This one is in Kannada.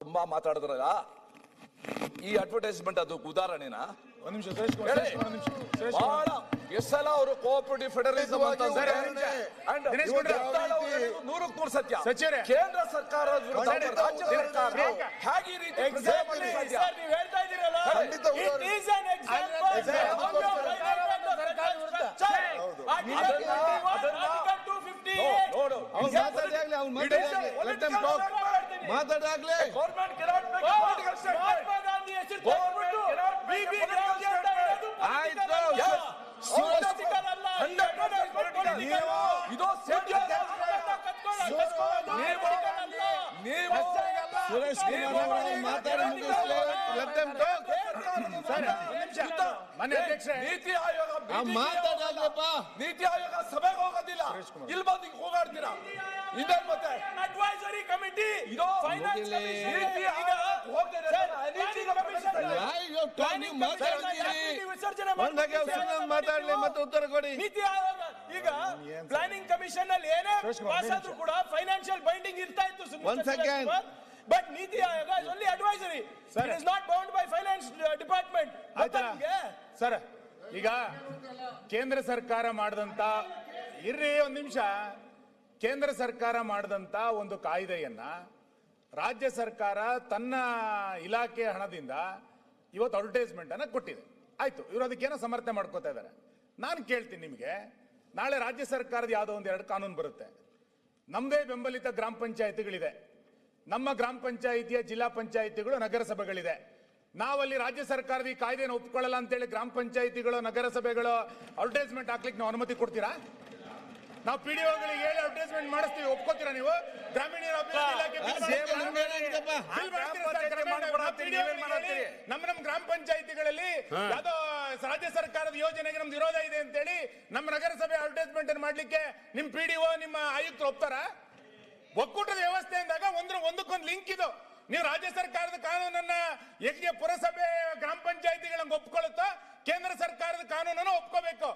ತುಂಬಾ ಮಾತಾಡಿದ್ರಲ್ಲ ಈ ಅಡ್ವರ್ಟೈಸ್ಮೆಂಟ್ ಅದು ಉದಾಹರಣೆನಾ? ಒಂದ್ ನಿಮಿಷ ಬಹಳ ಎಷ್ಟೆಲ್ಲ ಅವರು ಕೋಆಪರೇಟಿವ್ ಫೆಡರಲಿಸಂ ಅಂತ ನೂರಕ್ಕೆ ನೂರು ಸತ್ಯ. ಕೇಂದ್ರ ಸರ್ಕಾರ ರಾಜ್ಯ ಸರ್ಕಾರ ಹೇಗೆ ಈ ರೀತಿ ಹೇಳ್ತಾ ಇದ್ದೀರಲ್ಲ, ಮಾತಾಡಾಗ್ಲೇ ಸುರೇಶ್ ಮಾತಾಡಿ ನೀತಿ ಆಯೋಗ ಮಾತಾಡಾಗ್ಲಪ್ಪ. ನೀತಿ ಆಯೋಗ ಸಭೆಗೆ ಹೋಗೋದಿಲ್ಲ, ಇಲ್ಲಿ ಬಂದು ಹೋಗಾಡ್ತೀರಾ? ಇನ್ನೇನ್ ಮತ್ತೆ ಅಡ್ವೈಸರಿ ಕಮಿಟಿ ಇದು ನೀತಿ ಆಯೋಗ ಮಾತಾಡ್ಲಿ ಮತ್ತೆ ಉತ್ತರ ಕೊಡಿ. ನೀತಿ ಆಯೋಗ ಈಗ ಪ್ಲಾನಿಂಗ್ ಕಮಿಷನ್ ಅಲ್ಲಿ ಏನೇ ಪಾಸ್ ಆದ್ರೂ ಕೂಡ ಫೈನಾನ್ಷಿಯಲ್ ಬೈಂಡಿಂಗ್ ಇರ್ತಾ ಇತ್ತು. One second. But NITI Aayog is only advisory. It is not bound by finance department. Sir, ಈಗ ಕೇಂದ್ರ ಸರ್ಕಾರ ಮಾಡಿದಂತ ಒಂದ್ ನಿಮಿಷ, ಕೇಂದ್ರ ಸರ್ಕಾರ ಮಾಡಿದಂತ ಒಂದು ಕಾಯ್ದೆಯನ್ನ ರಾಜ್ಯ ಸರ್ಕಾರ ತನ್ನ ಇಲಾಖೆ ಹಣದಿಂದ ಇವತ್ತು ಅಡ್ವರ್ಟೈಸ್ಮೆಂಟ್ ಅನ್ನ ಕೊಟ್ಟಿದೆ. ಆಯ್ತು, ಇವರು ಅದಕ್ಕೇನೋ ಸಮರ್ಥನೆ ಮಾಡ್ಕೋತಾ ಇದ್ದಾರೆ. ನಾನು ಕೇಳ್ತೀನಿ ನಿಮಗೆ, ನಾಳೆ ರಾಜ್ಯ ಸರ್ಕಾರದ ಯಾವುದೋ ಒಂದು 2 ಕಾನೂನು ಬರುತ್ತೆ. ನಮ್ಮದೇ ಬೆಂಬಲಿತ ಗ್ರಾಮ ಪಂಚಾಯತಿಗಳಿದೆ, ನಮ್ಮ ಗ್ರಾಮ ಪಂಚಾಯಿತಿಯ ಜಿಲ್ಲಾ ಪಂಚಾಯಿತಿಗಳು, ನಗರಸಭೆಗಳಿದೆ. ನಾವಲ್ಲಿ ರಾಜ್ಯ ಸರ್ಕಾರದ ಈ ಕಾಯ್ದೆಯನ್ನು ಒಪ್ಕೊಳ್ಳಲ್ಲ ಅಂತೇಳಿ ಗ್ರಾಮ ಪಂಚಾಯಿತಿಗಳು, ನಗರಸಭೆಗಳು ಅಡ್ವರ್ಟೈಸ್ಮೆಂಟ್ ಹಾಕ್ಲಿಕ್ಕೆ ನಾವು ಅನುಮತಿ ಕೊಡ್ತೀರಾ? ನಾವು ಪಿಡಿಒಗಳಿಗೆ ಹೇಳಿ ಅಡ್ವರ್ಟೈಸ್ಮೆಂಟ್ ಮಾಡಿಸ್ತೀವಿ, ಒಪ್ಕೋತೀರಾ ನೀವು? ಗ್ರಾಮೀಣ ನಮ್ಮ ಗ್ರಾಮ ಪಂಚಾಯಿತಿಗಳಲ್ಲಿ ಯಾವ್ದೋ ರಾಜ್ಯ ಸರ್ಕಾರದ ಯೋಜನೆಗೆ ನಮ್ದು ವಿರೋಧ ಇದೆ ಅಂತೇಳಿ ನಮ್ಮ ನಗರಸಭೆ ಅಡ್ವರ್ಟೈಸ್ಮೆಂಟ್ ಅನ್ನು ಮಾಡ್ಲಿಕ್ಕೆ ನಿಮ್ ಪಿಡಿಒ, ನಿಮ್ಮ ಆಯುಕ್ತರು ಒಪ್ತಾರ? ಒಕ್ಕೂಟದ ವ್ಯವಸ್ಥೆ ಅಂದಾಗ ಒಂದಕ್ಕೊಂದು ಲಿಂಕ್ ಇದು. ನೀವು ರಾಜ್ಯ ಸರ್ಕಾರದ ಕಾನೂನನ್ನ ಪುರಸಭೆ ಗ್ರಾಮ ಪಂಚಾಯಿತಿಗಳಂಗೆ ಒಪ್ಕೊಳ್ಳುತ್ತೋ, ಕೇಂದ್ರ ಸರ್ಕಾರದ ಕಾನೂನನ್ನು ಒಪ್ಕೋಬೇಕು.